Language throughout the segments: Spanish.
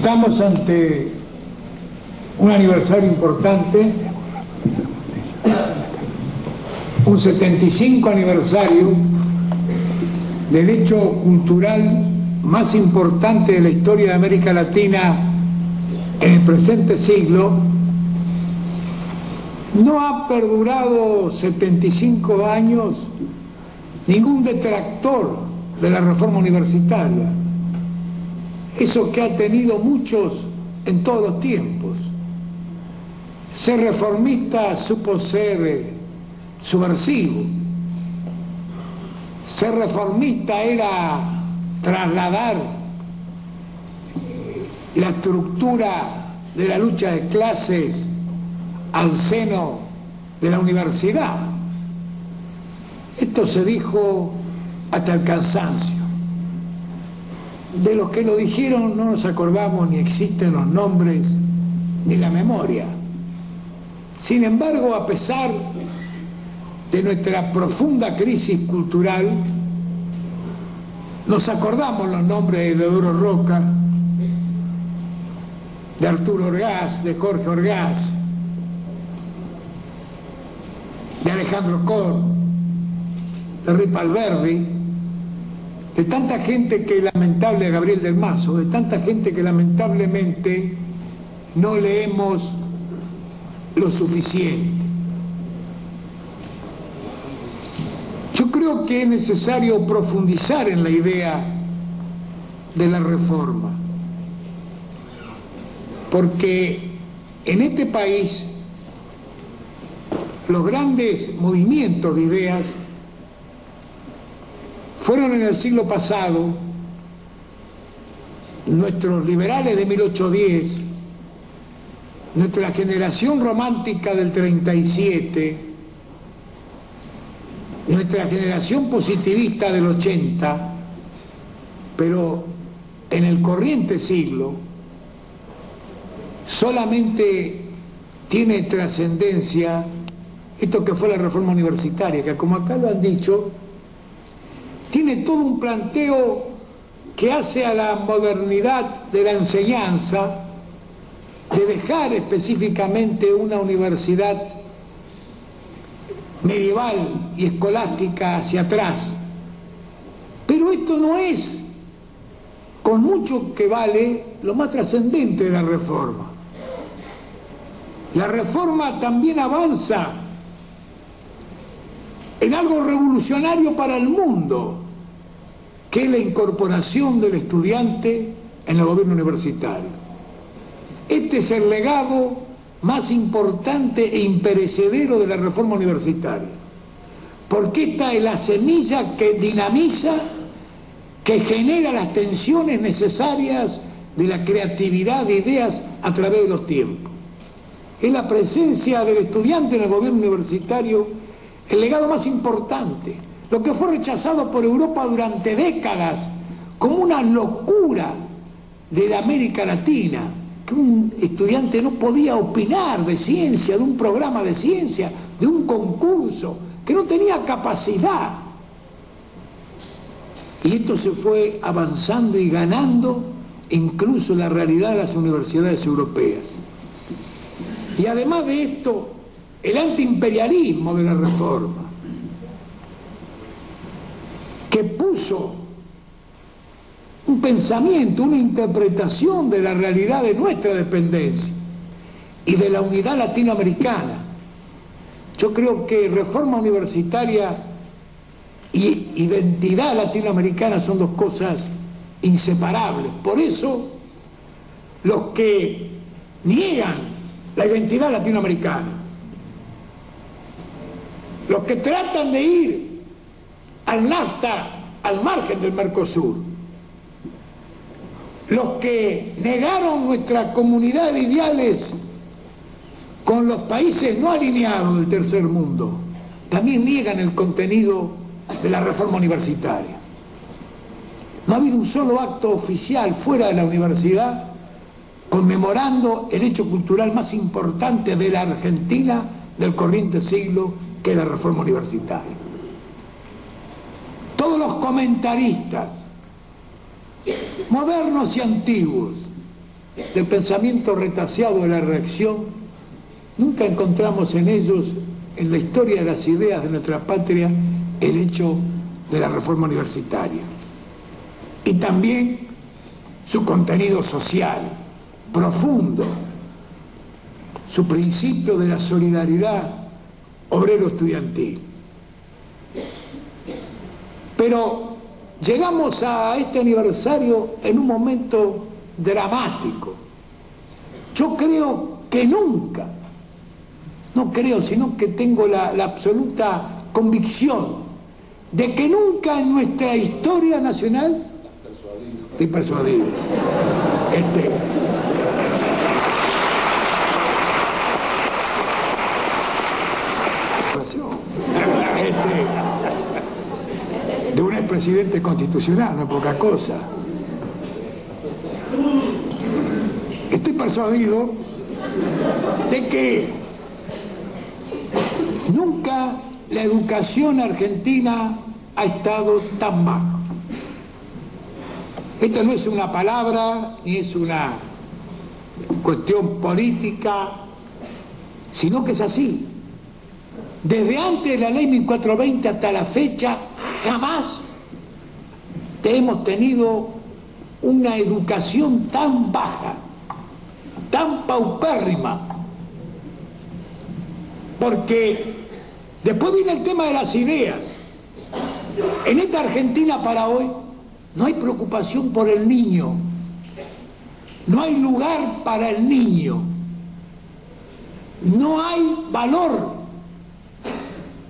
Estamos ante un aniversario importante, un 75 aniversario del hecho cultural más importante de la historia de América Latina en el presente siglo. No ha perdurado 75 años ningún detractor de la reforma universitaria, eso que ha tenido muchos en todos los tiempos. Ser reformista supo ser subversivo, ser reformista era trasladar la estructura de la lucha de clases al seno de la universidad. Esto se dijo hasta el cansancio. De los que lo dijeron no nos acordamos, ni existen los nombres ni la memoria. Sin embargo, a pesar de nuestra profunda crisis cultural, nos acordamos los nombres de Deodoro Roca, de Arturo Orgaz, de Jorge Orgaz, de Alejandro Cor, de Ripalverdi, de tanta gente que lamentable, Gabriel del Mazo, de tanta gente que lamentablemente no leemos lo suficiente. Yo creo que es necesario profundizar en la idea de la reforma, porque en este país los grandes movimientos de ideas fueron en el siglo pasado nuestros liberales de 1810, nuestra generación romántica del 37, nuestra generación positivista del 80, pero en el corriente siglo solamente tiene trascendencia esto que fue la reforma universitaria, que como acá lo han dicho, tiene todo un planteo que hace a la modernidad de la enseñanza, de dejar específicamente una universidad medieval y escolástica hacia atrás. Pero esto no es, con mucho que vale, lo más trascendente de la reforma. La reforma también avanza en algo revolucionario para el mundo, que es la incorporación del estudiante en el gobierno universitario. Este es el legado más importante e imperecedero de la reforma universitaria, porque esta es la semilla que dinamiza, que genera las tensiones necesarias de la creatividad de ideas a través de los tiempos. Es la presencia del estudiante en el gobierno universitario el legado más importante, lo que fue rechazado por Europa durante décadas como una locura de la América Latina, que un estudiante no podía opinar de ciencia, de un programa de ciencia, de un concurso, que no tenía capacidad. Y esto se fue avanzando y ganando incluso la realidad de las universidades europeas. Y además de esto, el antiimperialismo de la reforma, que puso un pensamiento, una interpretación de la realidad de nuestra dependencia y de la unidad latinoamericana. Yo creo que reforma universitaria y identidad latinoamericana son dos cosas inseparables. Por eso, los que niegan la identidad latinoamericana, los que tratan de ir al NAFTA al margen del Mercosur, los que negaron nuestra comunidad de ideales con los países no alineados del tercer mundo, también niegan el contenido de la reforma universitaria. No ha habido un solo acto oficial fuera de la universidad conmemorando el hecho cultural más importante de la Argentina del corriente siglo, que es la reforma universitaria. Todos los comentaristas, modernos y antiguos, del pensamiento retaseado de la reacción, nunca encontramos en ellos, en la historia de las ideas de nuestra patria, el hecho de la reforma universitaria. Y también su contenido social, profundo, su principio de la solidaridad obrero-estudiantil. Pero llegamos a este aniversario en un momento dramático. Yo creo que nunca, no creo, sino que tengo la absoluta convicción de que nunca en nuestra historia nacional, estoy persuadido, de un expresidente constitucional, no es poca cosa. Estoy persuadido de que nunca la educación argentina ha estado tan baja. Esto no es una palabra, ni es una cuestión política, sino que es así. Desde antes de la ley 1420 hasta la fecha, jamás hemos tenido una educación tan baja, tan paupérrima, porque después viene el tema de las ideas. En esta Argentina para hoy no hay preocupación por el niño, no hay lugar para el niño, no hay valor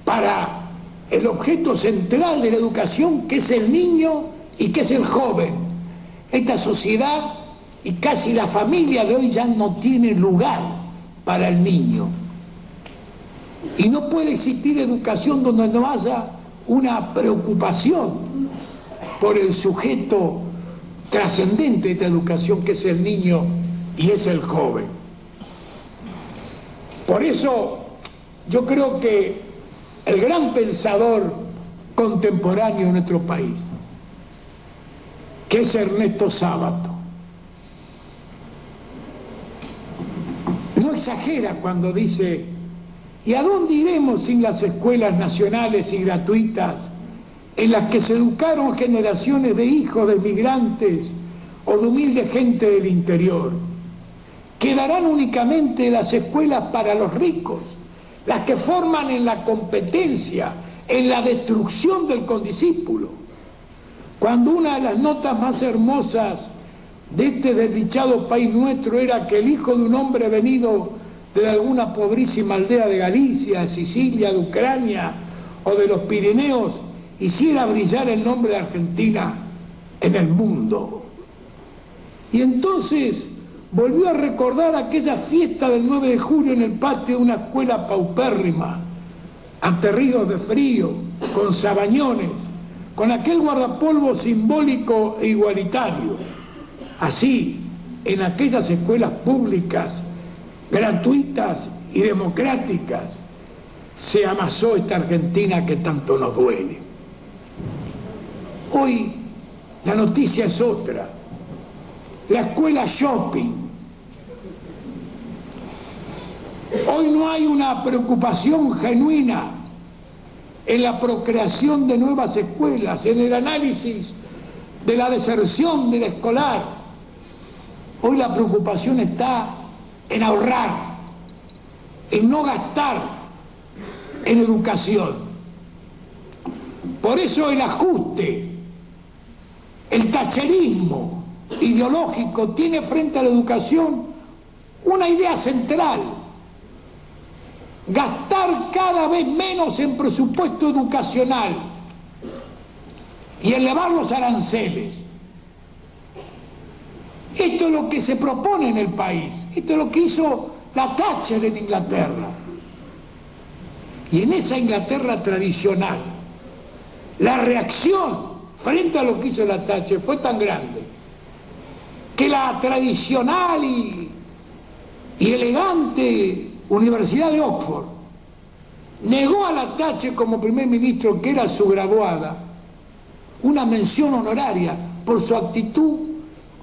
para el objeto central de la educación, que es el niño y que es el joven. Esta sociedad y casi la familia de hoy ya no tiene lugar para el niño. Y no puede existir educación donde no haya una preocupación por el sujeto trascendente de esta educación, que es el niño y es el joven. Por eso yo creo que el gran pensador contemporáneo de nuestro país, que es Ernesto Sábato, no exagera cuando dice: ¿y a dónde iremos sin las escuelas nacionales y gratuitas en las que se educaron generaciones de hijos de migrantes o de humilde gente del interior? Quedarán únicamente las escuelas para los ricos, las que forman en la competencia, en la destrucción del condiscípulo. Cuando una de las notas más hermosas de este desdichado país nuestro era que el hijo de un hombre venido de alguna pobrísima aldea de Galicia, de Sicilia, de Ucrania o de los Pirineos hiciera brillar el nombre de Argentina en el mundo. Y entonces volvió a recordar aquella fiesta del 9 de julio en el patio de una escuela paupérrima, aterridos de frío, con sabañones, con aquel guardapolvo simbólico e igualitario. Así, en aquellas escuelas públicas, gratuitas y democráticas, se amasó esta Argentina que tanto nos duele. Hoy la noticia es otra. La escuela shopping. Hoy no hay una preocupación genuina en la procreación de nuevas escuelas, en el análisis de la deserción del escolar. Hoy la preocupación está en ahorrar, en no gastar en educación. Por eso el ajuste, el tacherismo ideológico tiene frente a la educación una idea central: gastar cada vez menos en presupuesto educacional y elevar los aranceles. Esto es lo que se propone en el país, esto es lo que hizo la Thatcher en Inglaterra. Y en esa Inglaterra tradicional, la reacción frente a lo que hizo la Thatcher fue tan grande que la tradicional y elegante Universidad de Oxford negó a la Thatcher como primer ministro, que era su graduada, una mención honoraria por su actitud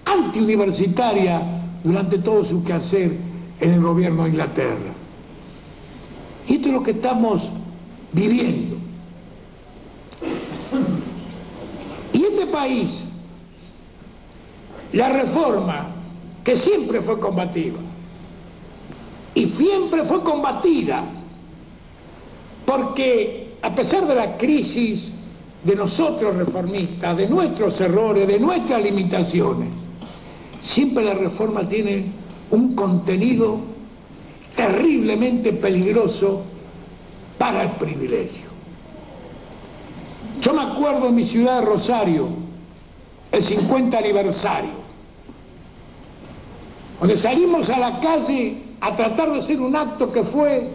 antiuniversitaria durante todo su quehacer en el gobierno de Inglaterra. Y esto es lo que estamos viviendo. Y este país, la reforma, que siempre fue combativa y siempre fue combatida, porque a pesar de la crisis de nosotros reformistas, de nuestros errores, de nuestras limitaciones, siempre la reforma tiene un contenido terriblemente peligroso para el privilegio. Yo me acuerdo en mi ciudad de Rosario, el 50 aniversario, donde salimos a la calle a tratar de hacer un acto que fue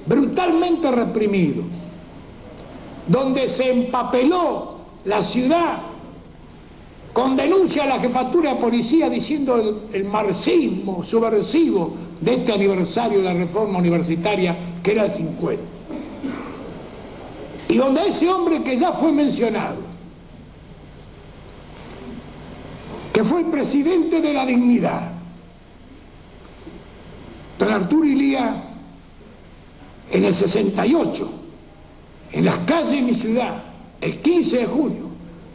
brutalmente reprimido, donde se empapeló la ciudad con denuncia a la jefatura de policía diciendo el marxismo subversivo de este aniversario de la reforma universitaria, que era el 50. Y donde ese hombre que ya fue mencionado, que fue el presidente de la dignidad, don Arturo Illia, en el 68, en las calles de mi ciudad, el 15 de junio,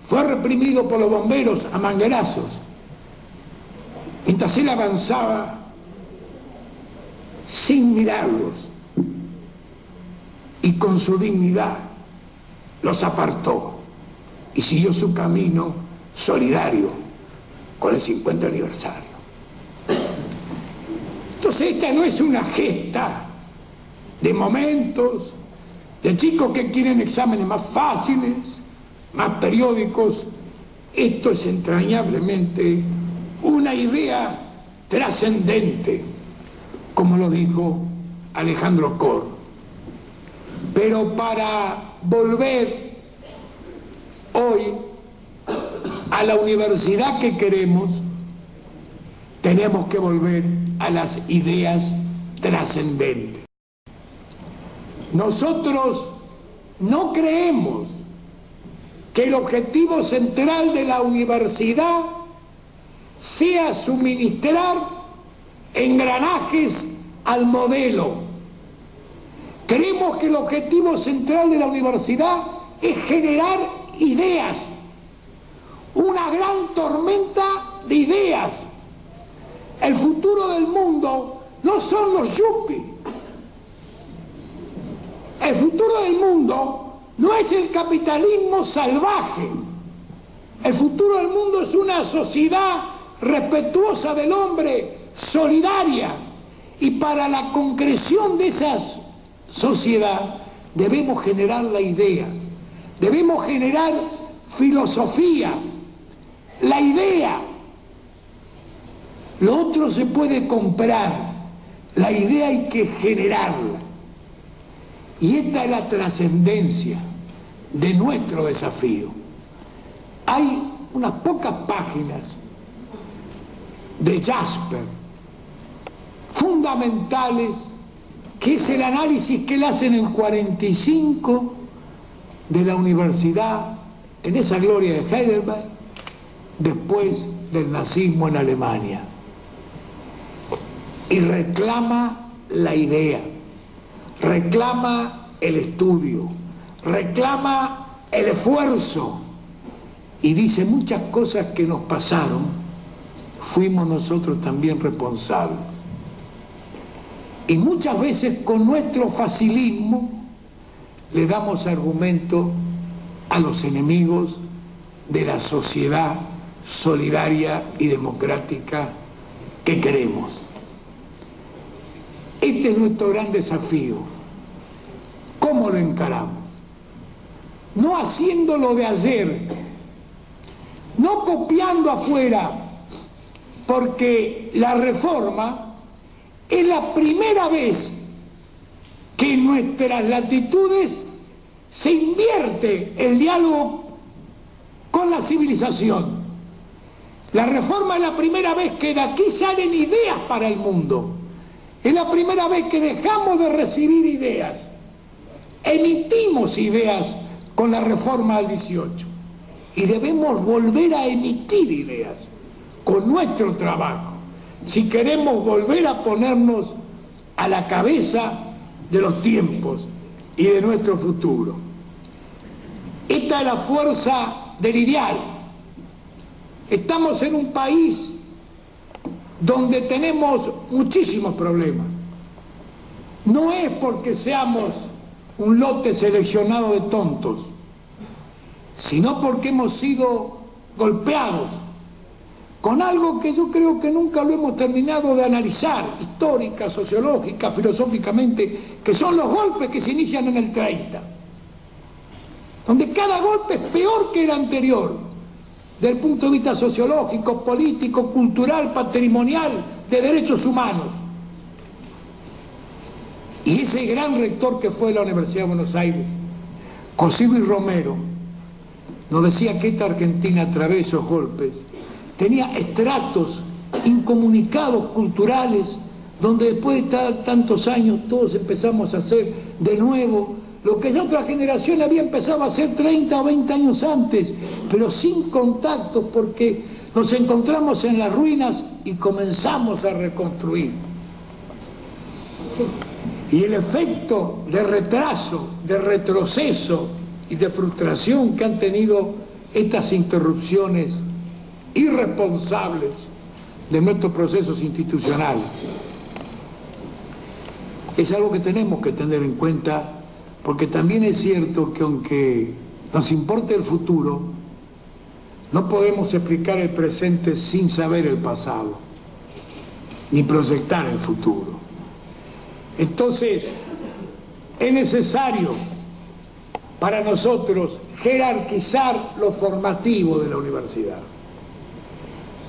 fue reprimido por los bomberos a manguerazos, mientras él avanzaba sin mirarlos, y con su dignidad los apartó y siguió su camino solidario con el 50 aniversario. Entonces esta no es una gesta de momentos, de chicos que quieren exámenes más fáciles, más periódicos. Esto es entrañablemente una idea trascendente, como lo dijo Alejandro Korn. Pero para volver hoy a la universidad que queremos, tenemos que volver a las ideas trascendentes. Nosotros no creemos que el objetivo central de la universidad sea suministrar engranajes al modelo. Creemos que el objetivo central de la universidad es generar ideas, una gran tormenta de ideas. El futuro del mundo no son los yuppies. El futuro del mundo no es el capitalismo salvaje. El futuro del mundo es una sociedad respetuosa del hombre, solidaria. Y para la concreción de esa sociedad debemos generar la idea, debemos generar filosofía, la idea. Lo otro se puede comprar, la idea hay que generarla. Y esta es la trascendencia de nuestro desafío. Hay unas pocas páginas de Jasper fundamentales, que es el análisis que él hace en el 45 de la universidad, en esa gloria de Heidelberg, después del nazismo en Alemania. Y reclama la idea, reclama el estudio, reclama el esfuerzo, y dice muchas cosas que nos pasaron, fuimos nosotros también responsables. Y muchas veces con nuestro facilismo le damos argumento a los enemigos de la sociedad solidaria y democrática que queremos. Este es nuestro gran desafío. ¿Cómo lo encaramos? No haciéndolo de ayer, no copiando afuera, porque la reforma es la primera vez que en nuestras latitudes se invierte el diálogo con la civilización. La reforma es la primera vez que de aquí salen ideas para el mundo. Es la primera vez que dejamos de recibir ideas. Emitimos ideas con la reforma del 18. Y debemos volver a emitir ideas con nuestro trabajo. si queremos volver a ponernos a la cabeza de los tiempos y de nuestro futuro. Esta es la fuerza del ideal. Estamos en un país donde tenemos muchísimos problemas. No es porque seamos un lote seleccionado de tontos, sino porque hemos sido golpeados con algo que yo creo que nunca lo hemos terminado de analizar, histórica, sociológica, filosóficamente, que son los golpes que se inician en el 30, donde cada golpe es peor que el anterior, desde el punto de vista sociológico, político, cultural, patrimonial, de derechos humanos. Y ese gran rector que fue la Universidad de Buenos Aires, José Luis Romero, nos decía que esta Argentina, a través de esos golpes, tenía estratos incomunicados culturales, donde después de tantos años todos empezamos a hacer de nuevo lo que ya otra generación había empezado a hacer 30 o 20 años antes, pero sin contactos, porque nos encontramos en las ruinas y comenzamos a reconstruir. Y el efecto de retraso, de retroceso y de frustración que han tenido estas interrupciones irresponsables de nuestros procesos institucionales es algo que tenemos que tener en cuenta, porque también es cierto que aunque nos importe el futuro, no podemos explicar el presente sin saber el pasado, ni proyectar el futuro. Entonces, es necesario para nosotros jerarquizar lo formativo de la universidad.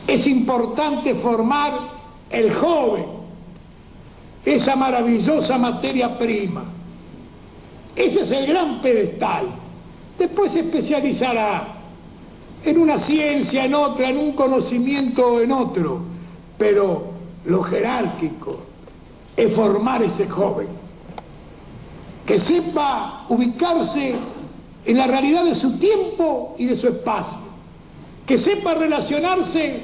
Es importante formar el joven, esa maravillosa materia prima. Ese es el gran pedestal. Después se especializará en una ciencia, en otra, en un conocimiento, en otro. Pero lo jerárquico es formar ese joven, que sepa ubicarse en la realidad de su tiempo y de su espacio, que sepa relacionarse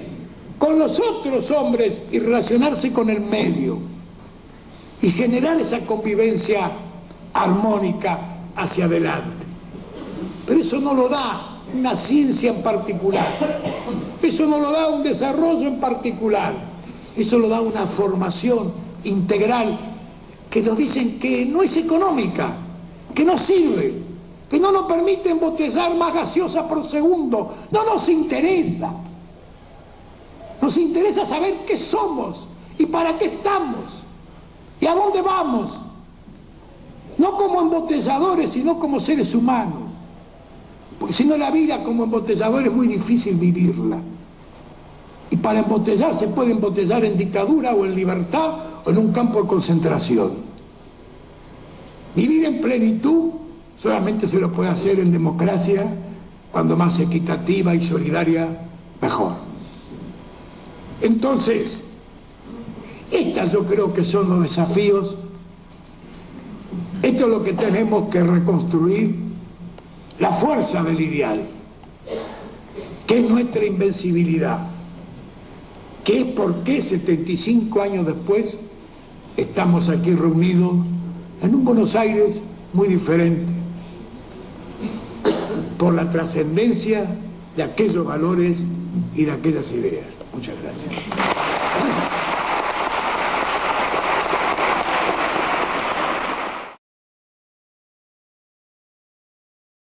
con los otros hombres y relacionarse con el medio, y generar esa convivencia armónica hacia adelante. Pero eso no lo da una ciencia en particular, eso no lo da un desarrollo en particular, eso lo da una formación integral que nos dicen que no es económica, que no sirve, que no nos permite embotellar más gaseosa por segundo. No nos interesa. Nos interesa saber qué somos y para qué estamos y a dónde vamos, no como embotelladores, sino como seres humanos, porque si no la vida como embotellador es muy difícil vivirla. Y para embotellar se puede embotellar en dictadura o en libertad o en un campo de concentración. Vivir en plenitud solamente se lo puede hacer en democracia, cuando más equitativa y solidaria, mejor. Entonces, estas yo creo que son los desafíos. Esto es lo que tenemos que reconstruir, la fuerza del ideal, que es nuestra invencibilidad, que es por qué 75 años después estamos aquí reunidos en un Buenos Aires muy diferente, por la trascendencia de aquellos valores y de aquellas ideas. Muchas gracias.